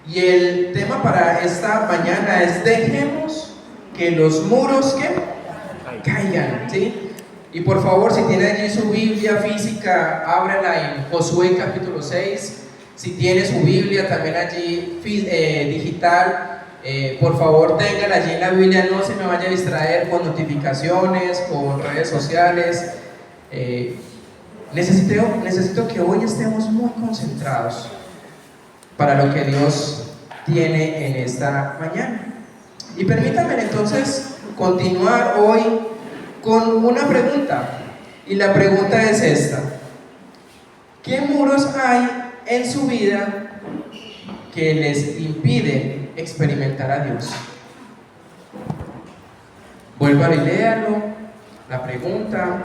Y el tema para esta mañana es: dejemos que los muros que caigan, ¿sí? Y por favor, si tiene allí su Biblia física, ábrala en Josué capítulo 6. Si tiene su Biblia también allí digital, por favor téngala allí en la Biblia, no se me vaya a distraer con notificaciones, con redes sociales. Necesito que hoy estemos muy concentrados para lo que Dios tiene en esta mañana. Y permítanme entonces continuar hoy con una pregunta. Y la pregunta es esta: ¿qué muros hay en su vida que les impide experimentar a Dios? Vuelva a leerlo, la pregunta: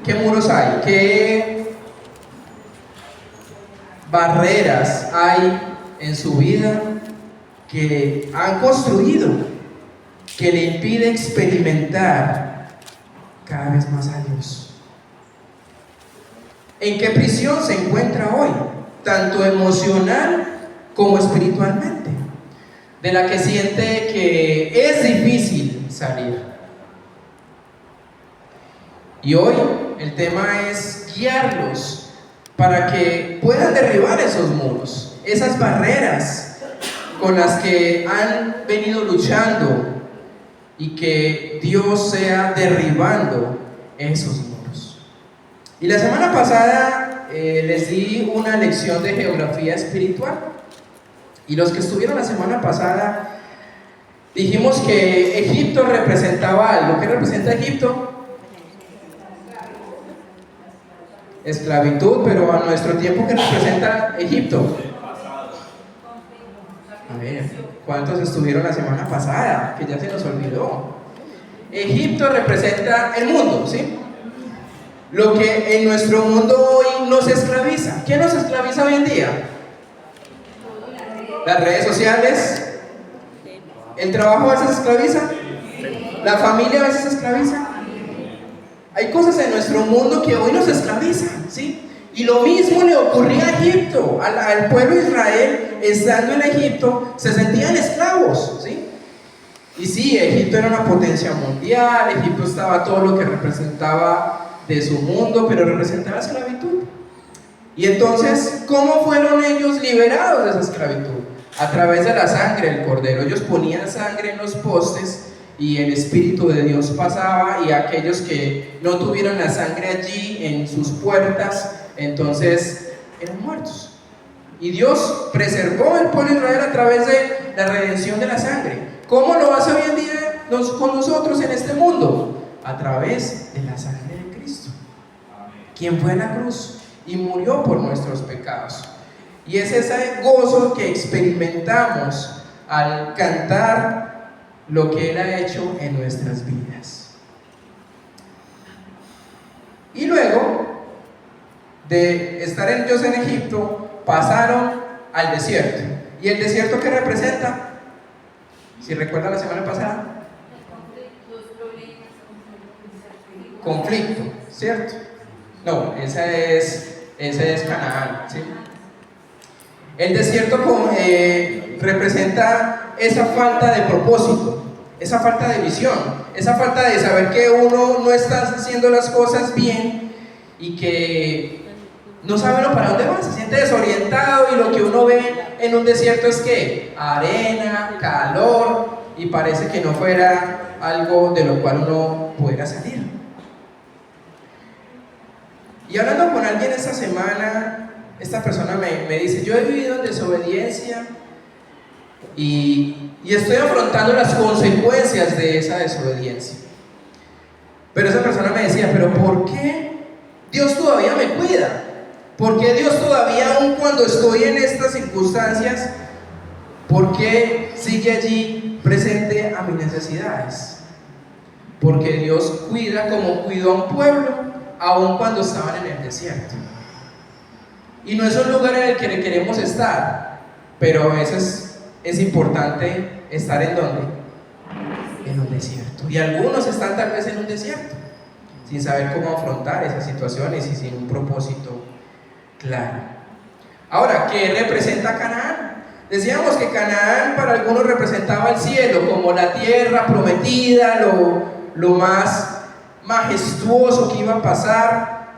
¿qué muros hay? ¿Qué barreras hay en su vida que han construido que le impide experimentar cada vez más a Dios? ¿En qué prisión se encuentra hoy, tanto emocional como espiritualmente, de la que siente que es difícil salir? Y hoy el tema es guiarlos para que puedan derribar esos muros, esas barreras con las que han venido luchando, y que Dios sea derribando esos muros. Y la semana pasada les di una lección de geografía espiritual. Y los que estuvieron la semana pasada dijimos que Egipto representaba algo. ¿Qué representa Egipto? Esclavitud, pero a nuestro tiempo, ¿qué representa Egipto? A ver, ¿cuántos estuvieron la semana pasada? Que ya se nos olvidó. Egipto representa el mundo, ¿sí? Lo que en nuestro mundo hoy nos esclaviza. ¿Qué nos esclaviza hoy en día? Las redes sociales. ¿El trabajo a veces esclaviza? ¿La familia a veces esclaviza? Hay cosas en nuestro mundo que hoy nos esclavizan, ¿sí? Y lo mismo le ocurría a Egipto, al pueblo de Israel. Estando en Egipto, se sentían esclavos, ¿sí? Y sí, Egipto era una potencia mundial, Egipto estaba todo lo que representaba de su mundo, pero representaba esclavitud. Y entonces, ¿cómo fueron ellos liberados de esa esclavitud? A través de la sangre del cordero. Ellos ponían sangre en los postes y el Espíritu de Dios pasaba, y aquellos que no tuvieron la sangre allí en sus puertas, entonces eran muertos. Y Dios preservó al pueblo de Israel a través de la redención de la sangre. ¿Cómo lo hace hoy en día con nosotros en este mundo? A través de la sangre de Cristo, quien fue en la cruz y murió por nuestros pecados. Y es ese gozo que experimentamos al cantar lo que Él ha hecho en nuestras vidas. Y luego de estar ellos en Egipto, pasaron al desierto. ¿Y el desierto qué representa? Si recuerdan la semana pasada, conflicto, ¿cierto? No, ese es Canaán, ¿sí? El desierto representa esa falta de propósito, esa falta de visión, esa falta de saber que uno no está haciendo las cosas bien y que no sabe uno para dónde va, se siente desorientado, y lo que uno ve en un desierto es que arena, calor, y parece que no fuera algo de lo cual uno pudiera salir. Y hablando con alguien esta semana, esta persona me dice: yo he vivido en desobediencia y estoy afrontando las consecuencias de esa desobediencia. Pero esa persona me decía: pero ¿por qué Dios todavía me cuida? ¿Por qué Dios todavía, aun cuando estoy en estas circunstancias, por qué sigue allí presente a mis necesidades? Porque Dios cuida como cuidó a un pueblo, aun cuando estaban en el desierto. Y no es un lugar en el que queremos estar, pero a veces es importante estar ¿en dónde? En un desierto. Y algunos están tal vez en un desierto, sin saber cómo afrontar esas situaciones y sin un propósito claro. Ahora, ¿qué representa Canaán? Decíamos que Canaán para algunos representaba el cielo, como la tierra prometida, lo más majestuoso que iba a pasar,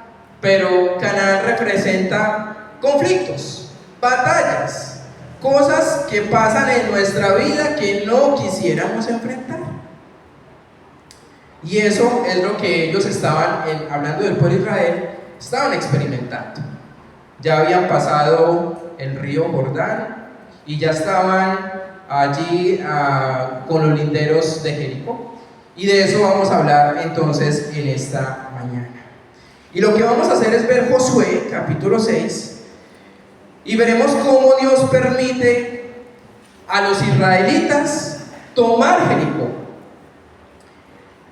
pero Canaán representa conflictos, batallas, cosas que pasan en nuestra vida que no quisiéramos enfrentar. Y eso es lo que ellos estaban, hablando del pueblo de Israel, estaban experimentando. Ya habían pasado el río Jordán y ya estaban allí con los linderos de Jericó. Y de eso vamos a hablar entonces en esta mañana. Y lo que vamos a hacer es ver Josué, capítulo 6, y veremos cómo Dios permite a los israelitas tomar Jericó.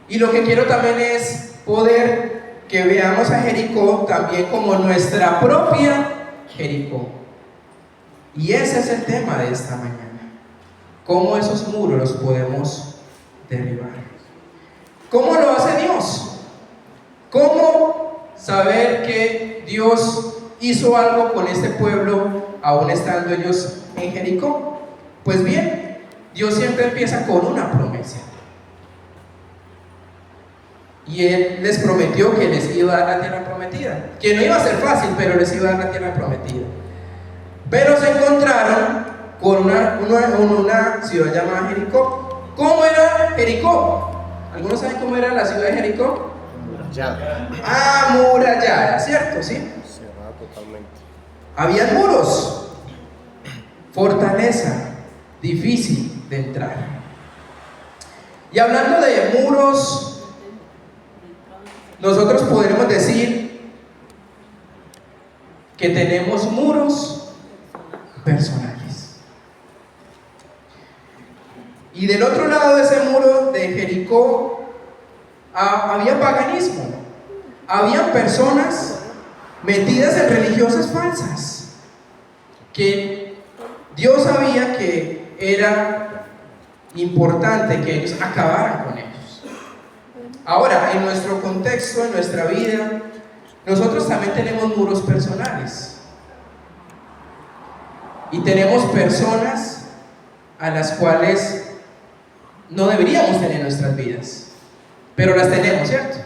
Y lo que quiero también es poder que veamos a Jericó también como nuestra propia Jericó. Y ese es el tema de esta mañana. ¿Cómo esos muros los podemos derribar? ¿Cómo lo hace Dios? ¿Cómo saber que Dios hizo algo con este pueblo aún estando ellos en Jericó? Pues bien, Dios siempre empieza con una promesa. Y Él les prometió que les iba a dar la tierra prometida, que no iba a ser fácil, pero les iba a dar la tierra prometida. Pero se encontraron con una ciudad llamada Jericó. ¿Cómo era Jericó? ¿Algunos saben cómo era la ciudad de Jericó? Amurallada. Amurallada, ¿cierto? ¿Sí? Cerrada totalmente. Habían muros, fortaleza, difícil de entrar. Y hablando de muros, nosotros podremos decir que tenemos muros personales. Y del otro lado de ese muro de Jericó había paganismo. Habían personas metidas en religiosas falsas que Dios sabía que era importante que ellos acabaran con ellos. Ahora, en nuestro contexto, en nuestra vida, nosotros también tenemos muros personales. Y tenemos personas a las cuales no deberíamos tener en nuestras vidas, pero las tenemos, ¿cierto?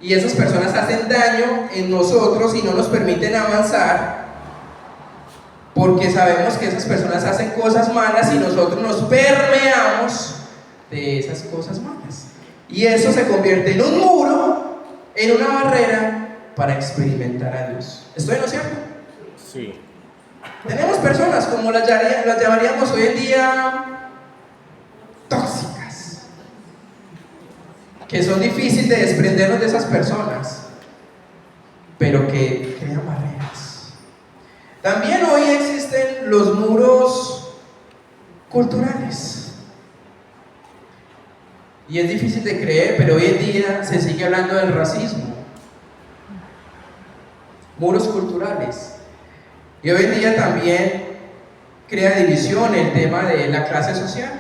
Y esas personas hacen daño en nosotros y no nos permiten avanzar, porque sabemos que esas personas hacen cosas malas y nosotros nos permeamos de esas cosas malas. Y eso se convierte en un muro, en una barrera para experimentar a Dios. ¿Estoy en lo cierto? Sí. Tenemos personas, como las llamaríamos hoy en día, tóxicas, que son difíciles de desprendernos de esas personas, pero que crean barreras. También hoy existen los muros culturales. Y es difícil de creer, pero hoy en día se sigue hablando del racismo. Muros culturales. Y hoy en día también crea división el tema de la clase social.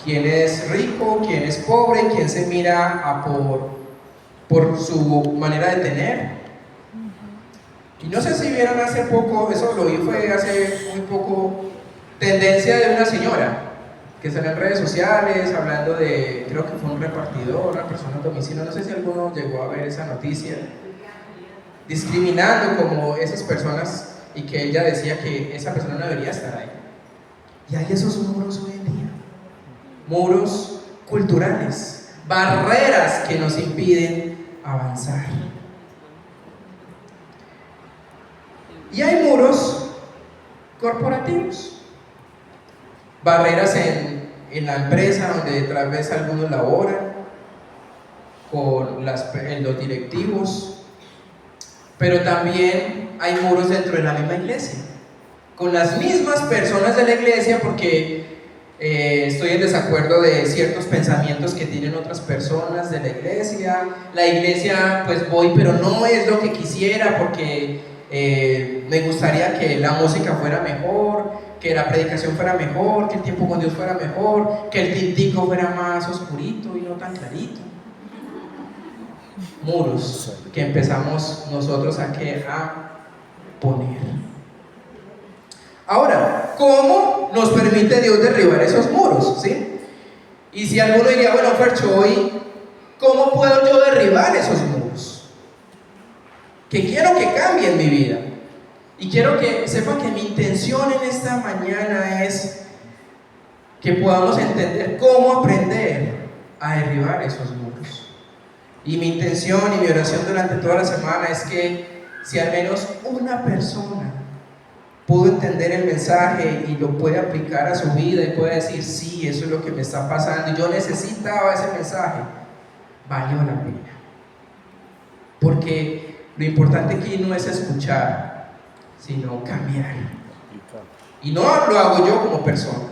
Quién es rico, quién es pobre, quién se mira por su manera de tener. Y no sé si vieron hace poco, eso lo vi fue hace muy poco, tendencia de una señora que sale en redes sociales hablando de, creo que fue un repartidor, una persona a domicilio, no sé si alguno llegó a ver esa noticia, discriminando como esas personas, y que ella decía que esa persona no debería estar ahí. Y hay esos muros hoy en día, muros culturales, barreras que nos impiden avanzar. Y hay muros corporativos, barreras en la empresa donde tal vez algunos laboran, con los directivos, pero también hay muros dentro de la misma iglesia, con las mismas personas de la iglesia, porque estoy en desacuerdo de ciertos pensamientos que tienen otras personas de la iglesia pues voy, pero no es lo que quisiera, porque me gustaría que la música fuera mejor, que la predicación fuera mejor, que el tiempo con Dios fuera mejor, que el tintico fuera más oscurito y no tan clarito. Muros que empezamos nosotros a poner. Ahora, ¿cómo nos permite Dios derribar esos muros? ¿Sí? Y si alguno diría, bueno, Fercho, hoy, ¿cómo puedo yo derribar esos muros? Que quiero que cambie en mi vida. Y quiero que sepan que mi intención en esta mañana es que podamos entender cómo aprender a derribar esos muros. Y mi intención y mi oración durante toda la semana es que si al menos una persona pudo entender el mensaje y lo puede aplicar a su vida y puede decir, sí, eso es lo que me está pasando y yo necesitaba ese mensaje, valió la pena. Porque lo importante aquí no es escuchar, sino cambiar. Y no lo hago yo como persona,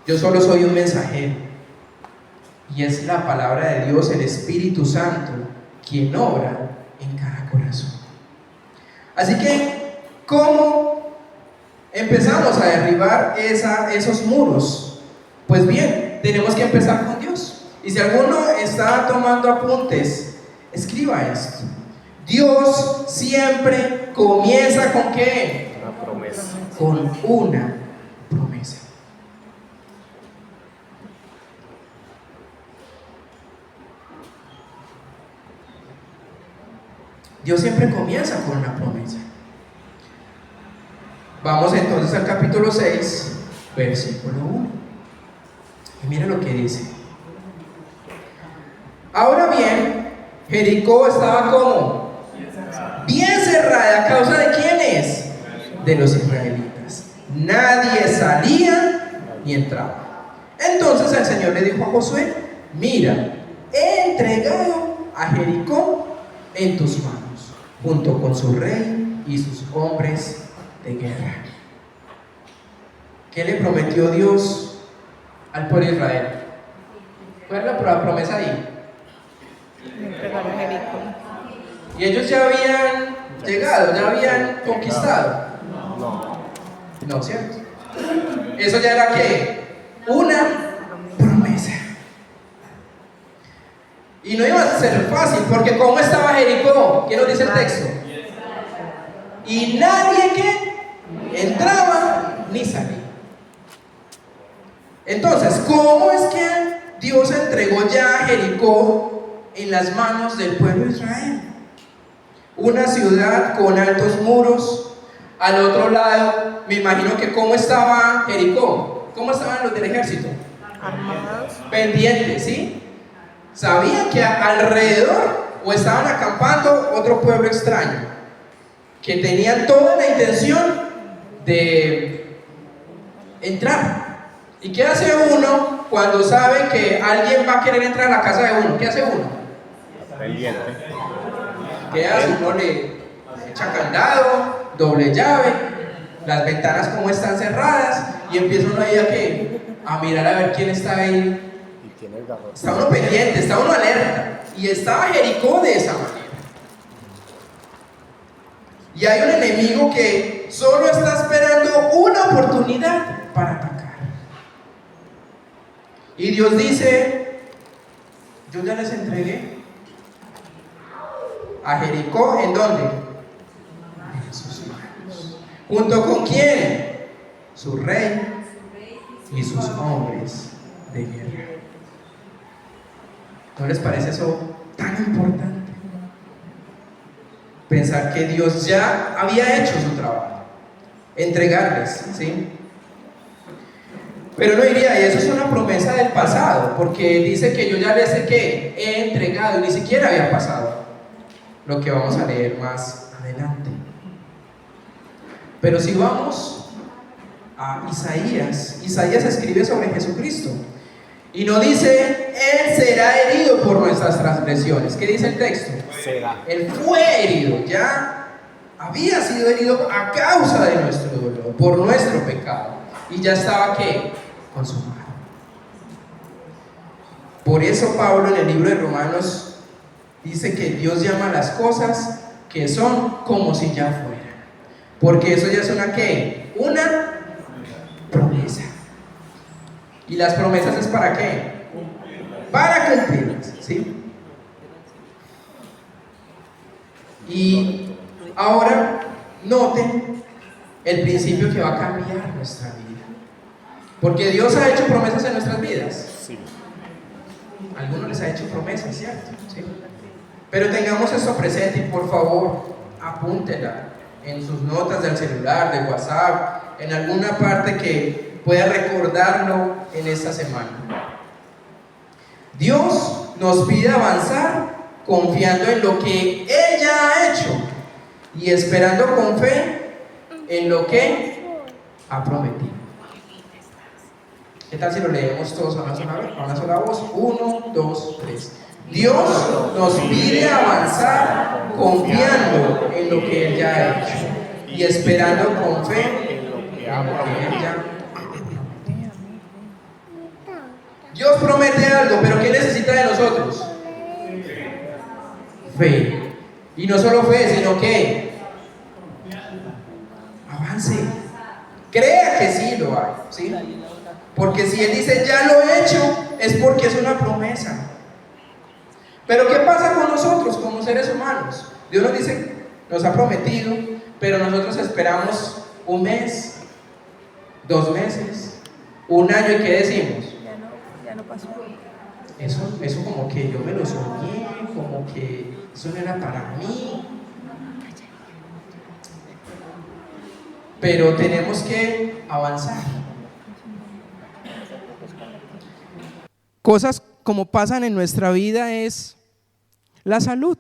yo solo soy un mensajero. Y es la palabra de Dios, el Espíritu Santo, quien obra en cada corazón. Así que, ¿cómo empezamos a derribar esos muros? Pues bien, tenemos que empezar con Dios. Y si alguno está tomando apuntes, escriba esto. Dios siempre comienza ¿con qué? Una promesa. Con una promesa. Dios siempre comienza con una promesa. Vamos entonces al capítulo 6, versículo 1. Y mira lo que dice. Ahora bien, Jericó estaba como bien cerrada. ¿A causa de quiénes? De los israelitas. Nadie salía ni entraba. Entonces el Señor le dijo a Josué: mira, he entregado a Jericó en tus manos, junto con su rey y sus hombres de guerra. ¿Qué le prometió Dios al pueblo de Israel? ¿Cuál es la promesa ahí? Entregar a Jericó. Y ellos ya habían llegado, ya habían conquistado. No, ¿cierto? Eso ya era ¿qué? Una promesa. Y no iba a ser fácil, porque ¿cómo estaba Jericó? ¿Qué nos dice el texto? Y nadie que entraba ni salía. Entonces, ¿cómo es que Dios entregó ya a Jericó en las manos del pueblo de Israel? Una ciudad con altos muros. Al otro lado, me imagino que ¿cómo estaba Jericó? ¿Cómo estaban los del ejército? Armados. Pendientes, ¿sí? Sabían que alrededor o estaban acampando otro pueblo extraño, que tenían toda la intención de entrar. ¿Y qué hace uno cuando sabe que alguien va a querer entrar a la casa de uno? ¿Qué hace uno? Pendiente. ¿Qué hace? Uno le echa candado, doble llave, las ventanas como están cerradas, y empieza uno ahí a mirar a ver quién está ahí. Y tiene el garrote. Está uno pendiente, está uno alerta. Y estaba Jericó de esa manera. Y hay un enemigo que solo está esperando una oportunidad para atacar. Y Dios dice: yo ya les entregué a Jericó. ¿En dónde? En sus manos. ¿Junto con quién? Su rey y sus hombres de guerra. ¿No les parece eso tan importante? Pensar que Dios ya había hecho su trabajo, entregarles, ¿sí? Pero no diría, y eso es una promesa del pasado, porque dice que yo ya les he entregado, y ni siquiera había pasado, lo que vamos a leer más adelante. Pero si vamos a Isaías escribe sobre Jesucristo, y no dice: Él será herido por nuestras transgresiones. ¿Qué dice el texto? Será. Él fue herido, ya había sido herido a causa de nuestro dolor, por nuestro pecado, y ya estaba ¿qué? Consumado. Por eso Pablo en el libro de Romanos dice que Dios llama a las cosas que son como si ya fueran, porque eso ya es una ¿qué? Una promesa. ¿Y las promesas es para qué? Para cumplirlas, ¿sí? Y ahora noten el principio que va a cambiar nuestra vida. Porque Dios ha hecho promesas en nuestras vidas. Sí. A algunos les ha hecho promesas, ¿cierto? Sí. Pero tengamos esto presente y por favor, apúntela en sus notas del celular, de WhatsApp, en alguna parte que pueda recordarlo en esta semana. Dios nos pide avanzar confiando en lo que Él ya ha hecho y esperando con fe en lo que ha prometido. ¿Qué tal si lo leemos todos a una sola voz? 1, 2, 3. Dios nos pide avanzar confiando en lo que Él ya ha hecho y esperando con fe en lo que Él ya ha hecho. Dios promete algo, pero ¿qué necesita de nosotros? Fe. Y no solo fe, sino que avance. Crea que sí lo hay, ¿sí? Porque si Él dice ya lo he hecho, es porque es una promesa. Pero ¿qué pasa con nosotros como seres humanos? Dios nos dice, nos ha prometido, pero nosotros esperamos un mes, 2 meses, un año, ¿y qué decimos? Ya no pasó. Eso como que yo me lo soñé, como que eso no era para mí. Pero tenemos que avanzar. Cosas como pasan en nuestra vida es la salud.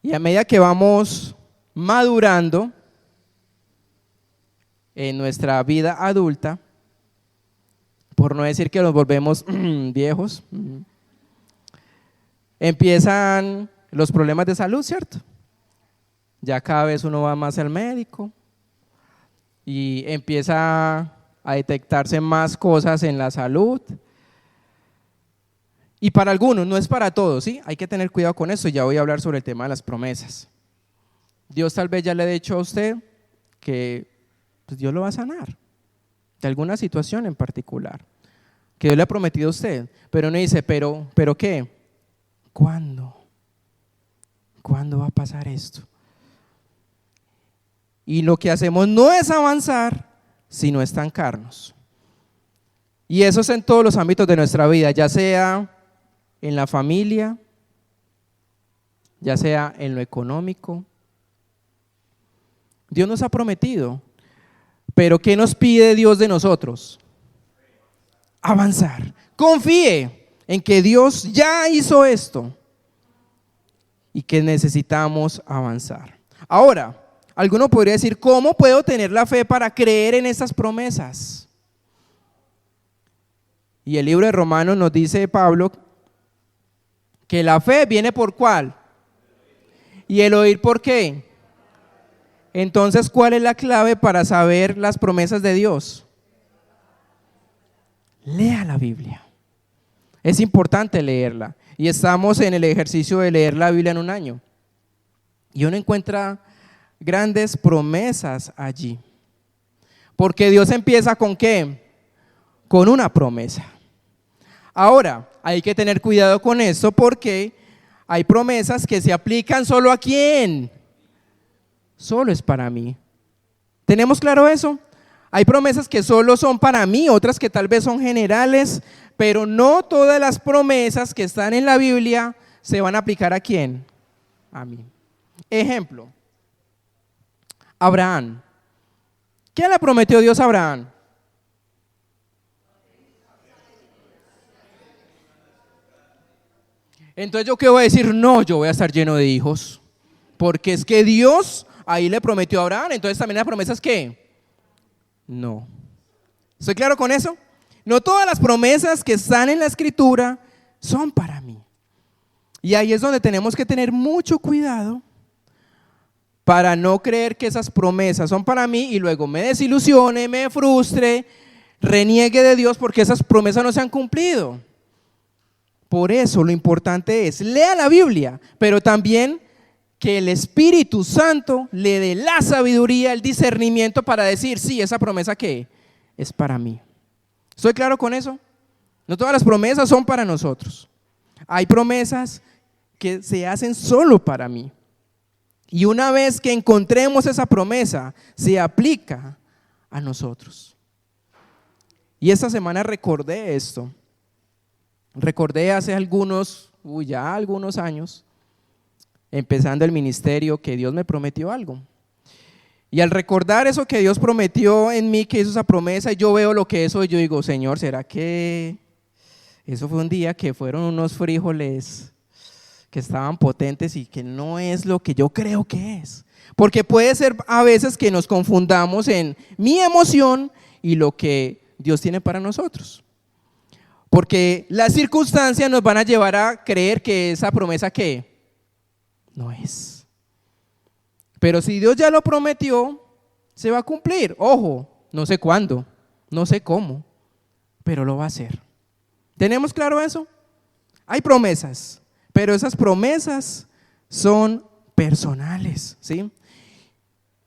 Y a medida que vamos madurando en nuestra vida adulta, por no decir que nos volvemos viejos, empiezan los problemas de salud, ¿cierto? Ya cada vez uno va más al médico y empieza a detectarse más cosas en la salud. Y para algunos, no es para todos, ¿sí? Hay que tener cuidado con eso. Ya voy a hablar sobre el tema de las promesas. Dios tal vez ya le ha dicho a usted que pues, Dios lo va a sanar de alguna situación en particular, que Dios le ha prometido a usted, pero uno dice, ¿pero qué? ¿Cuándo? ¿Cuándo va a pasar esto? Y lo que hacemos no es avanzar, sino estancarnos. Y eso es en todos los ámbitos de nuestra vida, ya sea en la familia, ya sea en lo económico. Dios nos ha prometido, pero ¿qué nos pide Dios de nosotros? Avanzar. Confíe en que Dios ya hizo esto y que necesitamos avanzar. Ahora, alguno podría decir, ¿cómo puedo tener la fe para creer en estas promesas? Y el libro de Romanos nos dice Pablo que la fe viene por ¿cuál? Y el oír ¿por qué? Entonces, ¿cuál es la clave para saber las promesas de Dios? Lea la Biblia. Es importante leerla. Y estamos en el ejercicio de leer la Biblia en un año. Y uno encuentra grandes promesas allí. Porque Dios empieza ¿con qué? Con una promesa. Ahora, hay que tener cuidado con esto porque hay promesas que se aplican solo ¿a quién? Solo es para mí. ¿Tenemos claro eso? Hay promesas que solo son para mí, otras que tal vez son generales, pero no todas las promesas que están en la Biblia se van a aplicar ¿a quién? A mí. Ejemplo, Abraham. ¿Qué le prometió Dios a Abraham? Entonces, ¿yo qué voy a decir? No, yo voy a estar lleno de hijos, porque es que Dios ahí le prometió a Abraham, entonces también la promesa es ¿qué? No. ¿Estoy claro con eso? No todas las promesas que están en la Escritura son para mí. Y ahí es donde tenemos que tener mucho cuidado para no creer que esas promesas son para mí y luego me desilusione, me frustre, reniegue de Dios porque esas promesas no se han cumplido. Por eso lo importante es, lea la Biblia, pero también que el Espíritu Santo le dé la sabiduría, el discernimiento para decir, sí, esa promesa que es para mí. ¿Estoy claro con eso? No todas las promesas son para nosotros. Hay promesas que se hacen solo para mí. Y una vez que encontremos esa promesa, se aplica a nosotros. Y esta semana recordé esto. Recordé hace ya algunos años, empezando el ministerio, que Dios me prometió algo. Y al recordar eso que Dios prometió en mí, que hizo esa promesa, y yo veo lo que eso, yo digo, Señor, ¿será que eso fue un día que fueron unos frijoles que estaban potentes y que no es lo que yo creo que es? Porque puede ser a veces que nos confundamos en mi emoción y lo que Dios tiene para nosotros. Porque las circunstancias nos van a llevar a creer que esa promesa ¿qué? No es. Pero si Dios ya lo prometió, se va a cumplir. Ojo, no sé cuándo, no sé cómo, pero lo va a hacer. ¿Tenemos claro eso? Hay promesas, pero esas promesas son personales, ¿sí?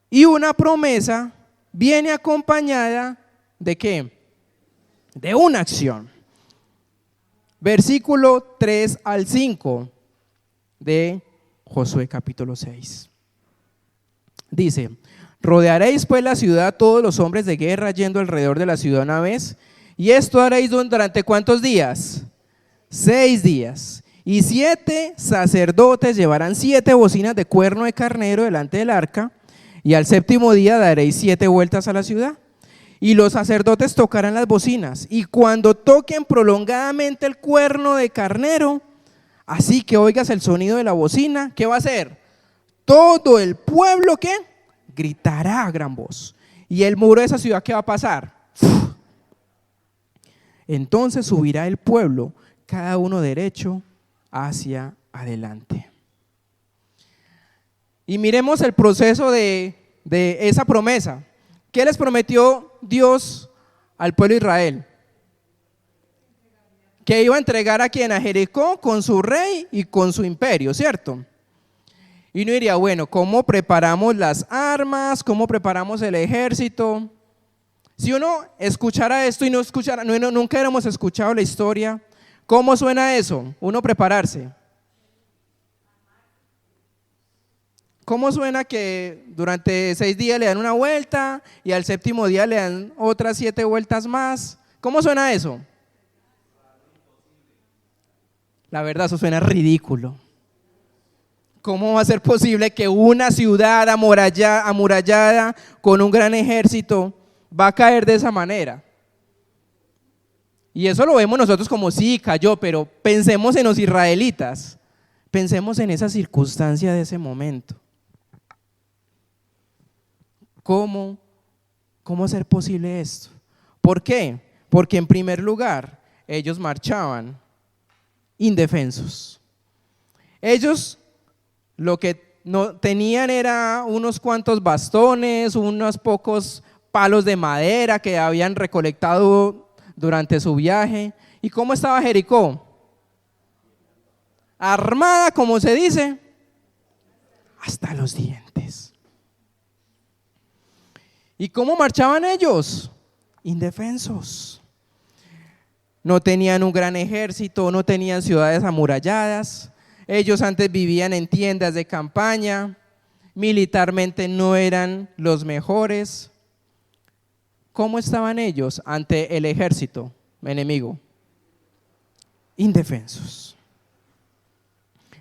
Y una promesa viene acompañada ¿de qué? De una acción. Versículo 3 al 5 de Josué capítulo 6. Dice: rodearéis pues la ciudad todos los hombres de guerra yendo alrededor de la ciudad una vez, y esto haréis durante ¿cuántos días? 6 días. Y 7 sacerdotes llevarán 7 bocinas de cuerno de carnero delante del arca, y al 7º día daréis 7 vueltas a la ciudad. Y los sacerdotes tocarán las bocinas, y cuando toquen prolongadamente el cuerno de carnero, así que oigas el sonido de la bocina, ¿qué va a hacer? Todo el pueblo ¿qué? Gritará a gran voz. Y el muro de esa ciudad ¿qué va a pasar? Entonces subirá el pueblo, cada uno derecho hacia adelante. Y miremos el proceso de esa promesa. ¿Qué les prometió Dios al pueblo de Israel? Que iba a entregar a quien, a Jericó con su rey y con su imperio, ¿cierto? Y uno diría, bueno, ¿cómo preparamos las armas? ¿Cómo preparamos el ejército? Si uno escuchara esto y nunca hubiéramos escuchado la historia, ¿cómo suena eso? Uno prepararse. ¿Cómo suena que durante 6 días le dan una vuelta y al 7º día le dan otras 7 vueltas más? ¿Cómo suena eso? La verdad, eso suena ridículo. ¿Cómo va a ser posible que una ciudad amurallada con un gran ejército va a caer de esa manera? Y eso lo vemos nosotros como sí, cayó, pero pensemos en los israelitas, pensemos en esa circunstancia de ese momento. ¿Cómo ser posible esto? ¿Por qué? Porque en primer lugar, ellos marchaban indefensos. Ellos lo que no tenían era unos cuantos bastones, unos pocos palos de madera que habían recolectado durante su viaje. ¿Y cómo estaba Jericó? Armada, como se dice, hasta los dientes. ¿Y cómo marchaban ellos? Indefensos. No tenían un gran ejército, no tenían ciudades amuralladas. Ellos antes vivían en tiendas de campaña, militarmente no eran los mejores. ¿Cómo estaban ellos ante el ejército enemigo? Indefensos.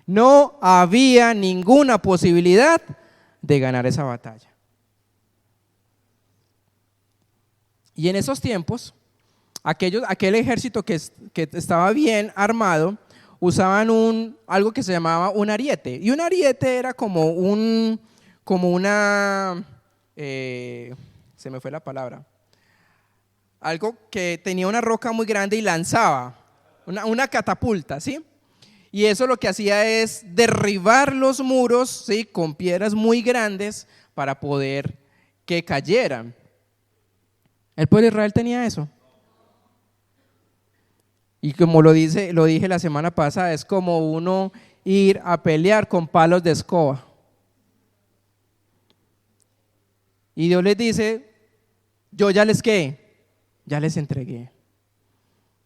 No había ninguna posibilidad de ganar esa batalla. Y en esos tiempos, aquel ejército que estaba bien armado, usaban algo que se llamaba un ariete. Y un ariete era como una, se me fue la palabra, algo que tenía una roca muy grande y lanzaba, una catapulta, ¿sí? Y eso lo que hacía es derribar los muros, ¿sí? Con piedras muy grandes para poder que cayeran. ¿El pueblo de Israel tenía eso? Y como lo dije la semana pasada, es como uno ir a pelear con palos de escoba. Y Dios les dice, yo ya les entregué.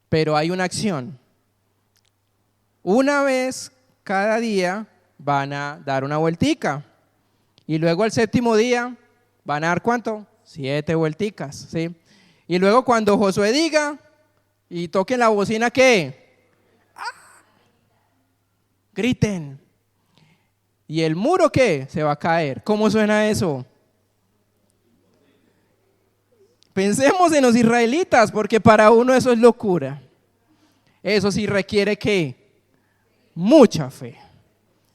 Pero hay una acción. Una vez cada día van a dar una vueltica. Y luego al séptimo día van a dar ¿cuánto? 7 vuelticas, ¿sí? Y luego cuando Josué diga y toquen la bocina, ¿qué? ¡Ah! Griten. ¿Y el muro qué? Se va a caer. ¿Cómo suena eso? Pensemos en los israelitas, porque para uno eso es locura. Eso sí requiere ¿qué? Mucha fe.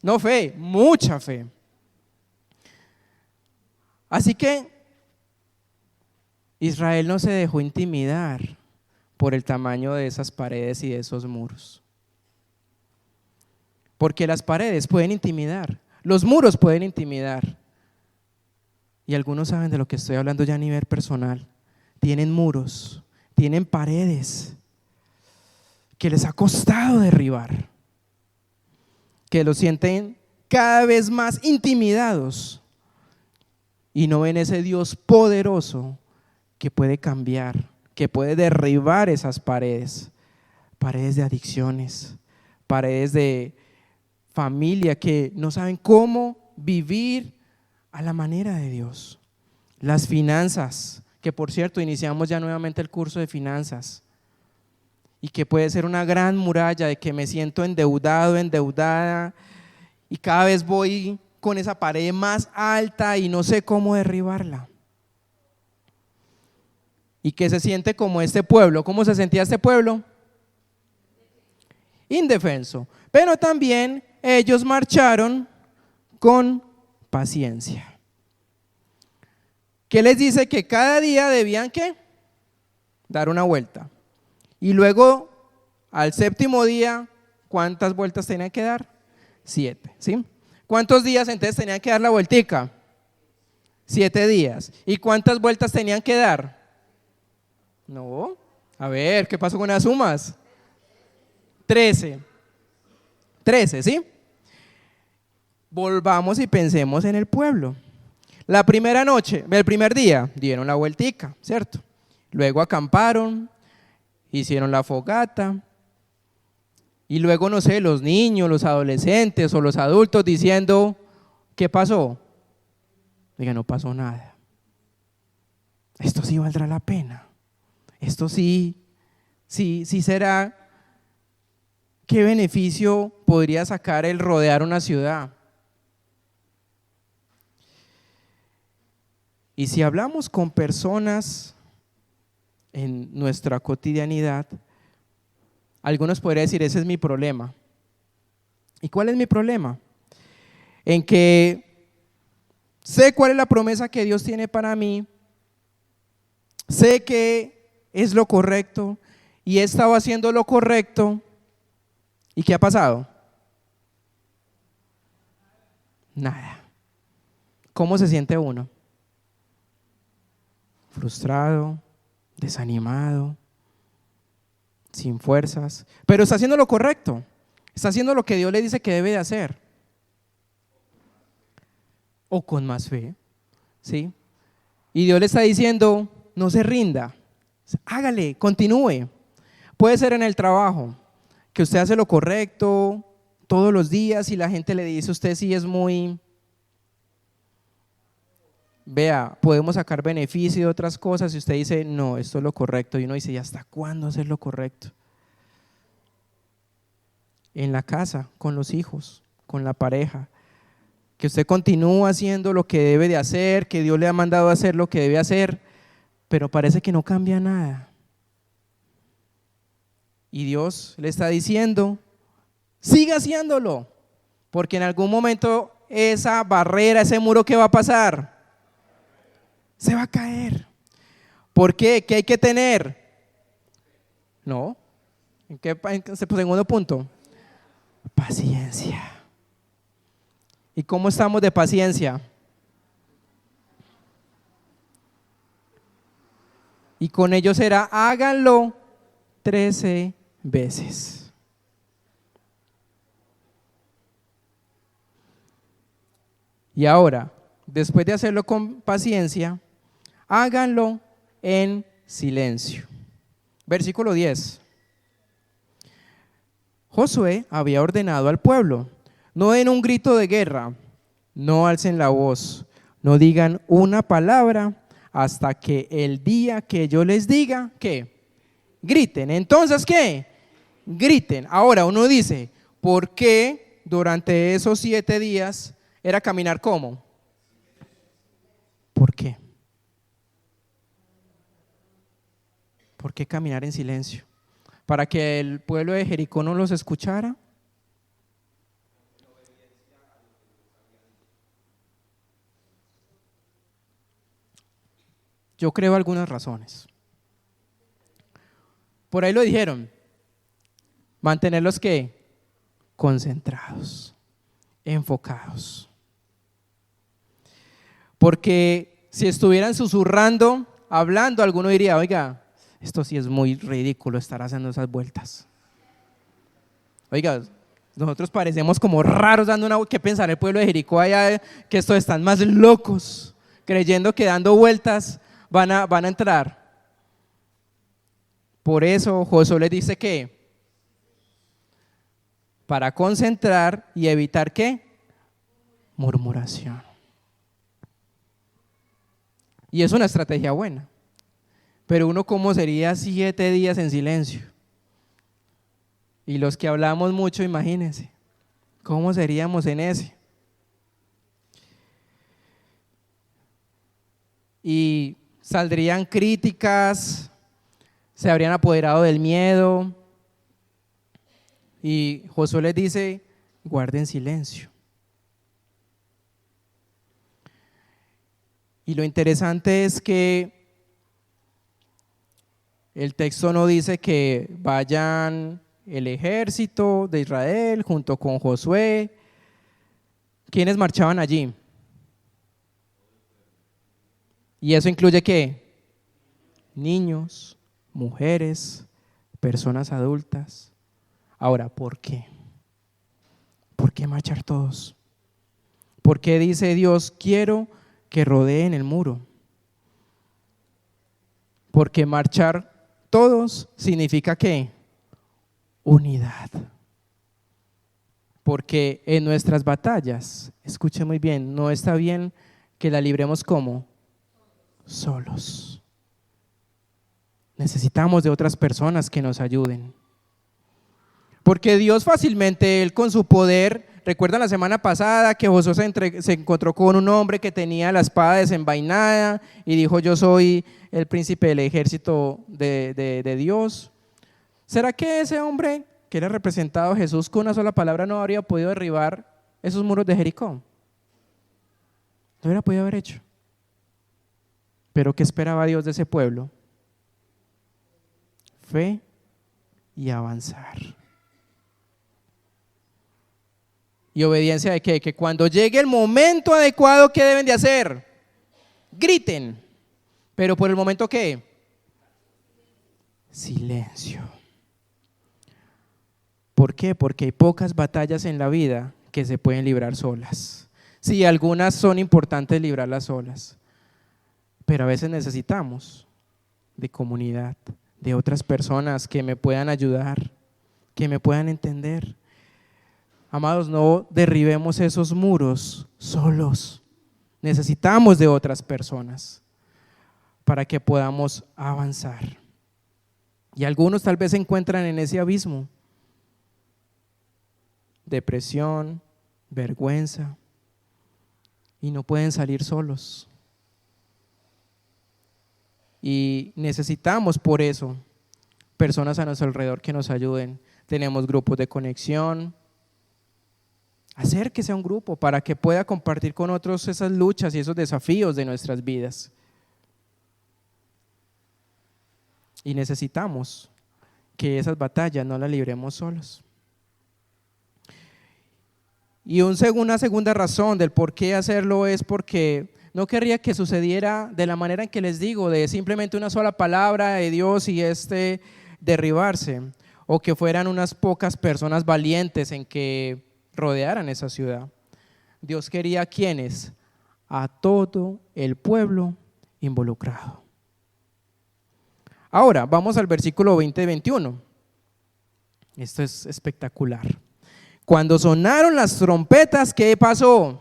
No fe, mucha fe. Así que Israel no se dejó intimidar por el tamaño de esas paredes y de esos muros. Porque las paredes pueden intimidar, los muros pueden intimidar. Y algunos saben de lo que estoy hablando ya a nivel personal. Tienen muros, tienen paredes que les ha costado derribar, que los sienten cada vez más intimidados y no ven ese Dios poderoso que puede cambiar, que puede derribar esas paredes, paredes de adicciones, paredes de familia que no saben cómo vivir a la manera de Dios. Las finanzas, que por cierto iniciamos ya nuevamente el curso de finanzas y que puede ser una gran muralla de que me siento endeudado, endeudada y cada vez voy con esa pared más alta y no sé cómo derribarla. Y que se siente como este pueblo. ¿Cómo se sentía este pueblo? Indefenso. Pero también ellos marcharon con paciencia. ¿Qué les dice? Que cada día debían ¿qué? Dar una vuelta. Y luego al séptimo día, ¿cuántas vueltas tenían que dar? 7, ¿sí? ¿Cuántos días entonces tenían que dar la vueltica? 7 días. ¿Y cuántas vueltas tenían que dar? No. A ver, ¿qué pasó con las sumas? 13. 13, ¿sí? Volvamos y pensemos en el pueblo. La primera noche, el primer día, dieron la vueltica, ¿cierto? Luego acamparon, hicieron la fogata y luego, no sé, los niños, los adolescentes o los adultos diciendo, ¿qué pasó? Diga, no pasó nada. Esto sí valdrá la pena. Esto sí será. ¿Qué beneficio podría sacar el rodear una ciudad? Y si hablamos con personas en nuestra cotidianidad, algunos podrían decir, ese es mi problema. ¿Y cuál es mi problema? En que sé cuál es la promesa que Dios tiene para mí, sé que es lo correcto y he estado haciendo lo correcto. ¿Y qué ha pasado? Nada. ¿Cómo se siente uno? Frustrado, desanimado, sin fuerzas, pero está haciendo lo correcto, está haciendo lo que Dios le dice que debe de hacer, o con más fe, ¿sí? Y Dios le está diciendo, no se rinda, hágale, continúe. Puede ser en el trabajo, que usted hace lo correcto todos los días y la gente le dice, usted sí es muy... Vea, podemos sacar beneficio de otras cosas y usted dice, no, esto es lo correcto. Y uno dice, ¿y hasta cuándo hacer lo correcto? En la casa, con los hijos, con la pareja, que usted continúa haciendo lo que debe de hacer, que Dios le ha mandado a hacer lo que debe hacer, pero parece que no cambia nada. Y Dios le está diciendo, siga haciéndolo, porque en algún momento esa barrera, ese muro, ¿qué va a pasar? Se va a caer. ¿Por qué? ¿Qué hay que tener? No. ¿En qué segundo punto? Paciencia. ¿Y cómo estamos de paciencia? Y con ello será, háganlo 13 veces. Y ahora, después de hacerlo con paciencia, háganlo en silencio. Versículo 10. Josué había ordenado al pueblo, no den un grito de guerra, no alcen la voz, no digan una palabra hasta que el día que yo les diga, ¿qué? Griten. Entonces, ¿qué? Griten. Ahora uno dice, ¿por qué durante esos 7 días era caminar cómo? ¿Por qué? ¿Por qué caminar en silencio? ¿Para que el pueblo de Jericó no los escuchara? Yo creo algunas razones. Por ahí lo dijeron, mantenerlos ¿qué? Concentrados, enfocados. Porque si estuvieran susurrando, hablando, alguno diría, oiga, esto sí es muy ridículo estar haciendo esas vueltas. Oiga, nosotros parecemos como raros dando una vuelta. ¿Qué pensará el pueblo de Jericó allá? Que estos están más locos, creyendo que dando vueltas van a entrar. Por eso Josué les dice que para concentrar y evitar ¿qué? Murmuración. Y es una estrategia buena. Pero uno, ¿cómo sería 7 días en silencio? Y los que hablamos mucho, imagínense, ¿cómo seríamos en ese? Y saldrían críticas, se habrían apoderado del miedo. Y Josué les dice, guarden silencio. Y lo interesante es que el texto no dice que vayan el ejército de Israel junto con Josué. ¿Quiénes marchaban allí? ¿Y eso incluye qué? Niños, mujeres, personas adultas. Ahora, ¿por qué? ¿Por qué marchar todos? ¿Por qué dice Dios, quiero que rodeen el muro? Porque marchar todos significa ¿qué? Unidad. Porque en nuestras batallas, escuche muy bien, no está bien que la libremos como solos. Necesitamos de otras personas que nos ayuden. Porque Dios fácilmente, Él con su poder, recuerdan la semana pasada que Josué se encontró con un hombre que tenía la espada desenvainada y dijo, yo soy el príncipe del ejército de Dios. ¿Será que ese hombre, que era representado a Jesús, con una sola palabra no habría podido derribar esos muros de Jericó? No hubiera podido haber hecho. ¿Pero qué esperaba Dios de ese pueblo? Fe y avanzar. ¿Y obediencia de qué? Que cuando llegue el momento adecuado, ¿qué deben de hacer? Griten. ¿Pero por el momento qué? Silencio. ¿Por qué? Porque hay pocas batallas en la vida que se pueden librar solas. Sí, algunas son importantes librarlas solas, pero a veces necesitamos de comunidad, de otras personas que me puedan ayudar, que me puedan entender. Amados, no derribemos esos muros solos. Necesitamos de otras personas para que podamos avanzar. Y algunos tal vez se encuentran en ese abismo. Depresión, vergüenza, y no pueden salir solos. Y necesitamos por eso personas a nuestro alrededor que nos ayuden. Tenemos grupos de conexión. Acérquese a un grupo para que pueda compartir con otros esas luchas y esos desafíos de nuestras vidas. Y necesitamos que esas batallas no las libremos solos. Y una segunda razón del por qué hacerlo es porque no querría que sucediera de la manera en que les digo, de simplemente una sola palabra de Dios y derribarse, o que fueran unas pocas personas valientes en que rodearan esa ciudad. Dios quería ¿a quiénes? A todo el pueblo involucrado. Ahora, vamos al versículo 20-21. Esto es espectacular. Cuando sonaron las trompetas, ¿qué pasó?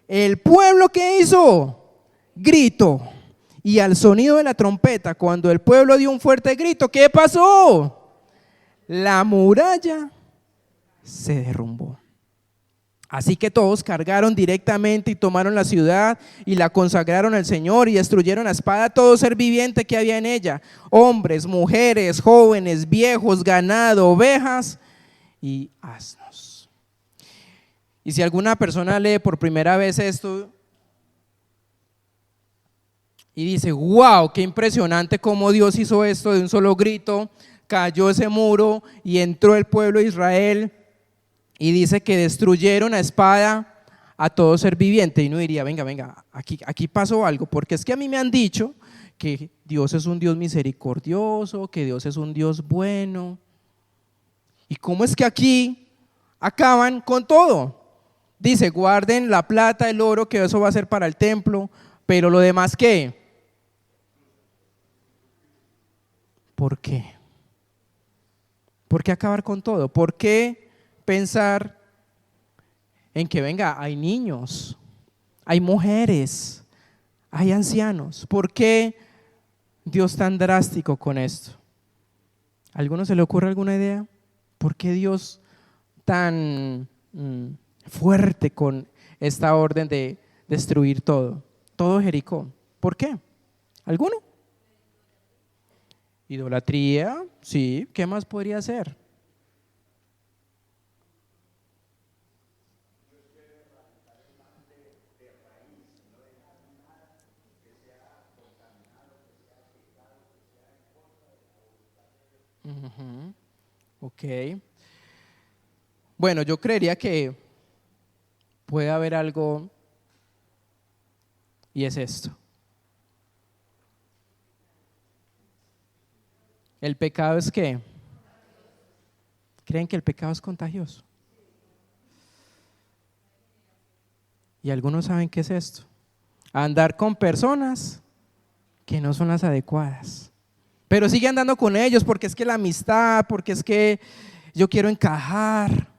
El pueblo, ¿qué hizo? Gritó. Y al sonido de la trompeta, cuando el pueblo dio un fuerte grito, ¿qué pasó? La muralla se derrumbó. Así que todos cargaron directamente y tomaron la ciudad y la consagraron al Señor y destruyeron a espada todo ser viviente que había en ella, hombres, mujeres, jóvenes, viejos, ganado, ovejas y asnos. Y si alguna persona lee por primera vez esto y dice, wow, qué impresionante cómo Dios hizo esto de un solo grito, cayó ese muro y entró el pueblo de Israel, y dice que destruyeron a espada a todo ser viviente. Y uno diría, venga, aquí pasó algo, porque es que a mí me han dicho que Dios es un Dios misericordioso, que Dios es un Dios bueno. ¿Y cómo es que aquí acaban con todo? Dice, guarden la plata, el oro, que eso va a ser para el templo, pero lo demás, ¿qué? ¿Por qué? ¿Por qué acabar con todo? ¿Por qué pensar en que, venga, hay niños, hay mujeres, hay ancianos? ¿Por qué Dios tan drástico con esto? ¿A alguno se le ocurre alguna idea? ¿Por qué Dios tan fuerte con esta orden de destruir todo Jericó? ¿Por qué? ¿Alguno? Idolatría, sí, ¿qué más podría ser? Ok. Bueno, yo creería que puede haber algo, y es esto. ¿El pecado es qué? ¿Creen que el pecado es contagioso? Y algunos saben qué es esto. Andar con personas que no son las adecuadas, pero sigue andando con ellos porque es que la amistad, porque es que yo quiero encajar,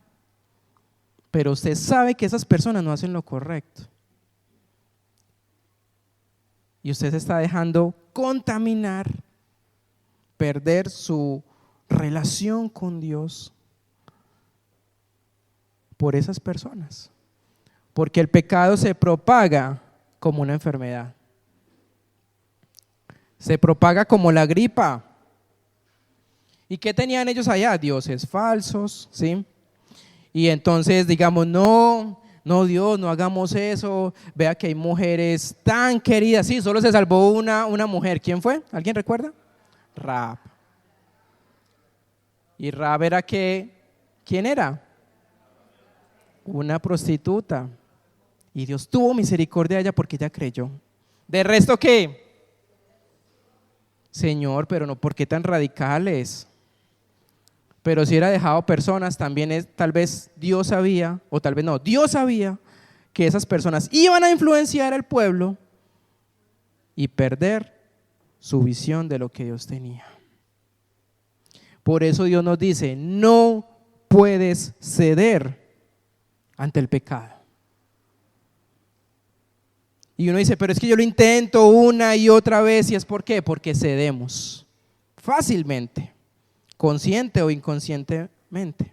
pero usted sabe que esas personas no hacen lo correcto y usted se está dejando contaminar, perder su relación con Dios por esas personas, porque el pecado se propaga como una enfermedad. Se propaga como la gripa. ¿Y qué tenían ellos allá? Dioses falsos, ¿sí? Y entonces digamos, no Dios, no hagamos eso. Vea que hay mujeres tan queridas. Sí, solo se salvó una mujer. ¿Quién fue? ¿Alguien recuerda? Rahab. Y Rahab era que, ¿quién era? Una prostituta. Y Dios tuvo misericordia de ella porque ella creyó. ¿De resto qué? Señor, pero no, ¿por qué tan radicales? Pero si era dejado personas, también tal vez Dios sabía, o tal vez no, Dios sabía que esas personas iban a influenciar al pueblo y perder su visión de lo que Dios tenía. Por eso Dios nos dice, no puedes ceder ante el pecado. Y uno dice, pero es que yo lo intento una y otra vez, ¿y es por qué? Porque cedemos fácilmente, consciente o inconscientemente.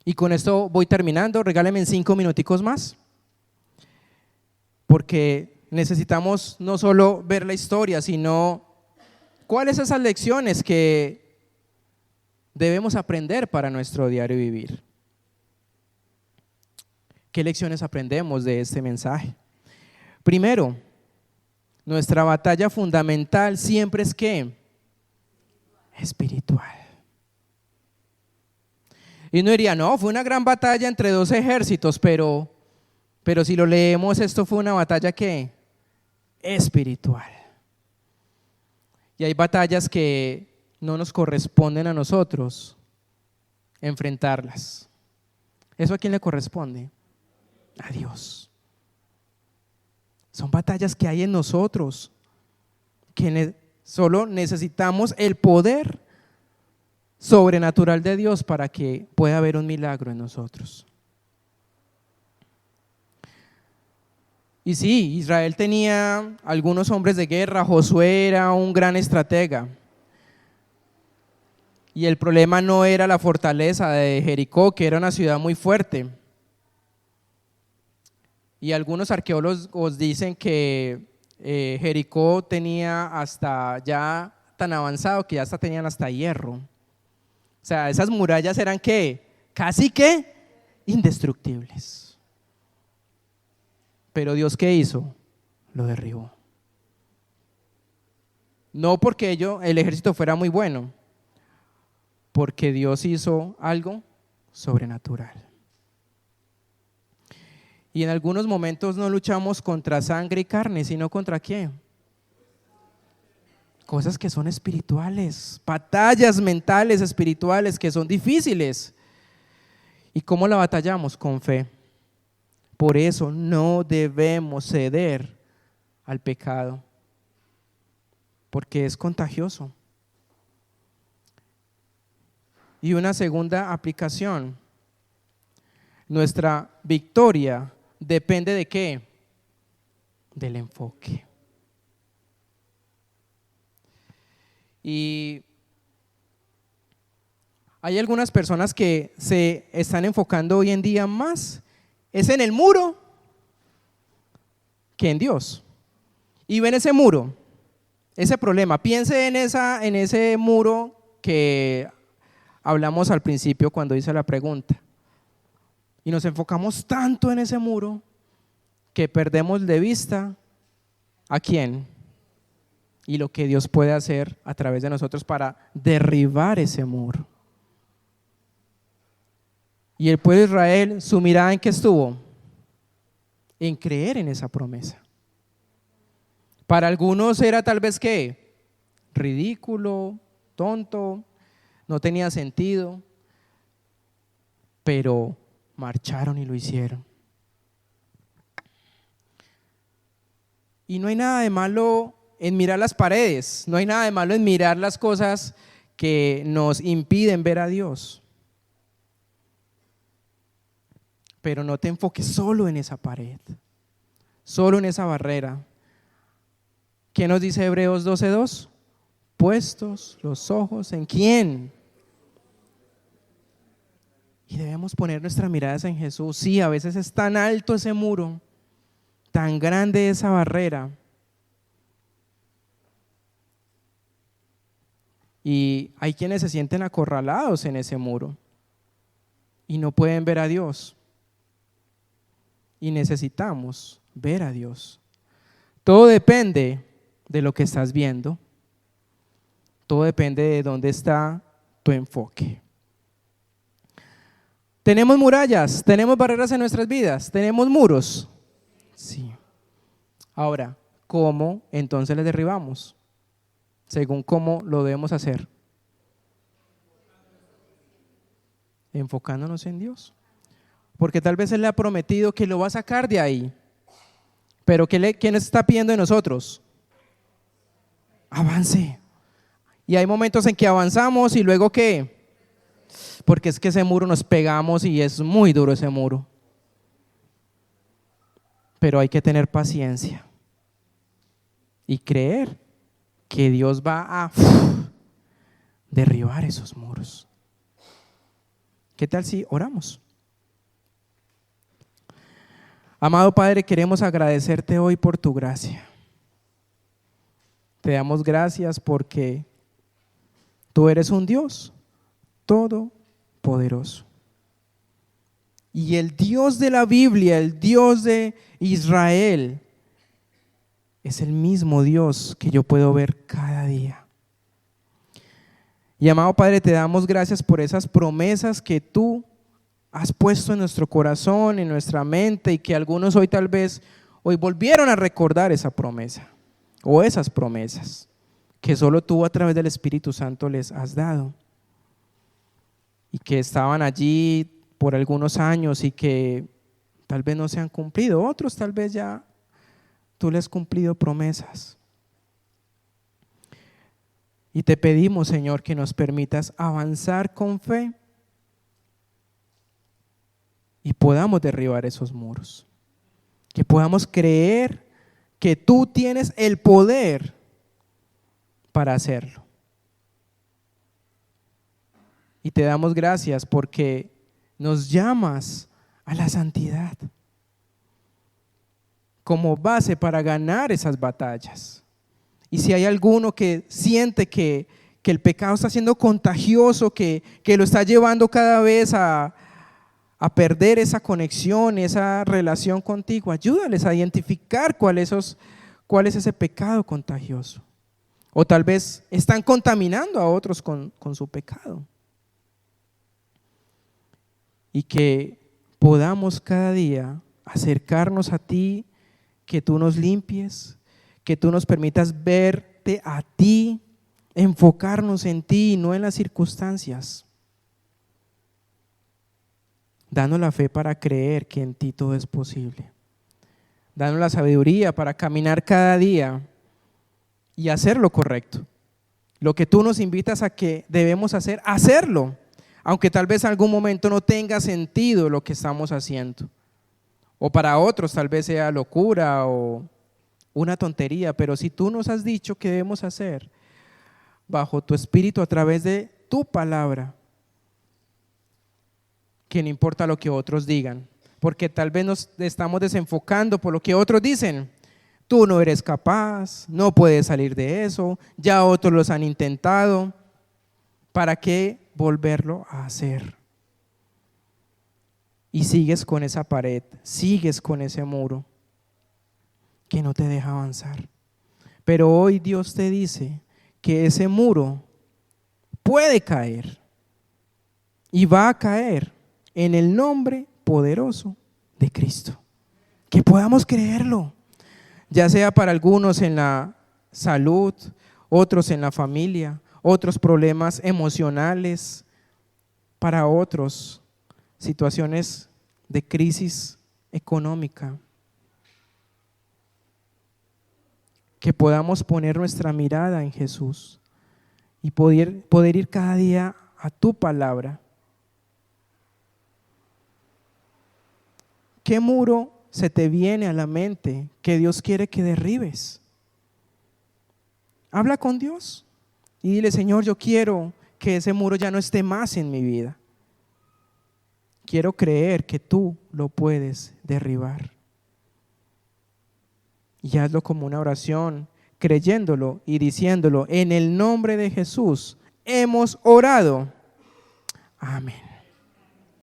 Y con esto voy terminando, regálenme 5 minuticos más, porque necesitamos no solo ver la historia, sino cuáles son esas lecciones que debemos aprender para nuestro diario vivir. ¿Qué lecciones aprendemos de este mensaje? Primero, nuestra batalla fundamental siempre es ¿qué? Espiritual. Y uno diría, no, fue una gran batalla entre dos ejércitos, pero si lo leemos, esto fue una batalla ¿qué? Espiritual. Y hay batallas que no nos corresponden a nosotros enfrentarlas. ¿Eso a quién le corresponde? A Dios. Son batallas que hay en nosotros, que solo necesitamos el poder sobrenatural de Dios para que pueda haber un milagro en nosotros. Y sí, Israel tenía algunos hombres de guerra, Josué era un gran estratega. Y el problema no era la fortaleza de Jericó, que era una ciudad muy fuerte. Y algunos arqueólogos dicen que Jericó tenía hasta ya tan avanzado que ya hasta tenían hasta hierro. O sea, esas murallas eran ¿qué? Casi que indestructibles. Pero Dios, ¿qué hizo? Lo derribó. No porque el ejército fuera muy bueno, porque Dios hizo algo sobrenatural. Y en algunos momentos no luchamos contra sangre y carne, sino contra ¿qué? Cosas que son espirituales, batallas mentales espirituales que son difíciles. ¿Y cómo la batallamos? Con fe. Por eso no debemos ceder al pecado, porque es contagioso. Y una segunda aplicación, nuestra victoria depende ¿de qué? Del enfoque. Y hay algunas personas que se están enfocando hoy en día más es en el muro que en Dios. Y ven ese muro, ese problema. Piense en ese muro que hablamos al principio cuando hice la pregunta. Y nos enfocamos tanto en ese muro que perdemos de vista ¿a quién? Y lo que Dios puede hacer a través de nosotros para derribar ese muro. Y el pueblo de Israel, su mirada ¿en qué estuvo? En creer en esa promesa. Para algunos era tal vez ¿qué? Ridículo, tonto, no tenía sentido, pero marcharon y lo hicieron. Y no hay nada de malo en mirar las paredes, no hay nada de malo en mirar las cosas que nos impiden ver a Dios. Pero no te enfoques solo en esa pared, solo en esa barrera. ¿Qué nos dice Hebreos 12:2? Puestos los ojos ¿en quién? Y debemos poner nuestras miradas en Jesús. Sí, a veces es tan alto ese muro, tan grande esa barrera. Y hay quienes se sienten acorralados en ese muro y no pueden ver a Dios. Y necesitamos ver a Dios. Todo depende de lo que estás viendo. Todo depende de dónde está tu enfoque. ¿Tenemos murallas? ¿Tenemos barreras en nuestras vidas? ¿Tenemos muros? Sí. Ahora, ¿cómo entonces las derribamos? Según cómo lo debemos hacer. Enfocándonos en Dios. Porque tal vez Él le ha prometido que lo va a sacar de ahí. Pero ¿qué nos está pidiendo de nosotros? Avance. Y hay momentos en que avanzamos y luego ¿qué? Porque es que ese muro nos pegamos y es muy duro ese muro. Pero hay que tener paciencia y creer que Dios va a derribar esos muros. ¿Qué tal si oramos? Amado Padre, queremos agradecerte hoy por tu gracia. Te damos gracias porque tú eres un Dios todopoderoso. Y el Dios de la Biblia, el Dios de Israel, es el mismo Dios que yo puedo ver cada día. Y amado Padre, te damos gracias por esas promesas que tú has puesto en nuestro corazón, en nuestra mente, y que algunos hoy tal vez hoy volvieron a recordar esa promesa o esas promesas que solo tú a través del Espíritu Santo les has dado y que estaban allí por algunos años y que tal vez no se han cumplido. Otros tal vez ya tú les has cumplido promesas. Y te pedimos, Señor, que nos permitas avanzar con fe y podamos derribar esos muros. Que podamos creer que tú tienes el poder para hacerlo. Y te damos gracias porque nos llamas a la santidad como base para ganar esas batallas. Y si hay alguno que siente que el pecado está siendo contagioso, que lo está llevando cada vez a perder esa conexión, esa relación contigo, ayúdales a identificar cuál es ese pecado contagioso. O tal vez están contaminando a otros con su pecado. Y que podamos cada día acercarnos a ti, que tú nos limpies, que tú nos permitas verte a ti, enfocarnos en ti y no en las circunstancias. Danos la fe para creer que en ti todo es posible. Danos la sabiduría para caminar cada día y hacer lo correcto. Lo que tú nos invitas a que debemos hacer, hacerlo. Aunque tal vez en algún momento no tenga sentido lo que estamos haciendo. O para otros tal vez sea locura o una tontería, pero si tú nos has dicho que debemos hacer bajo tu espíritu a través de tu palabra, que no importa lo que otros digan, porque tal vez nos estamos desenfocando por lo que otros dicen. Tú no eres capaz, no puedes salir de eso, ya otros los han intentado. ¿Para qué volverlo a hacer? Y sigues con esa pared, sigues con ese muro que no te deja avanzar. Pero hoy Dios te dice que ese muro puede caer y va a caer en el nombre poderoso de Cristo. Que podamos creerlo, ya sea para algunos en la salud, otros en la familia, otros problemas emocionales, para otros situaciones de crisis económica. Que podamos poner nuestra mirada en Jesús y poder ir cada día a tu palabra. ¿Qué muro se te viene a la mente que Dios quiere que derribes? Habla con Dios y dile: Señor, yo quiero que ese muro ya no esté más en mi vida. Quiero creer que tú lo puedes derribar. Y hazlo como una oración, creyéndolo y diciéndolo: en el nombre de Jesús hemos orado. Amén.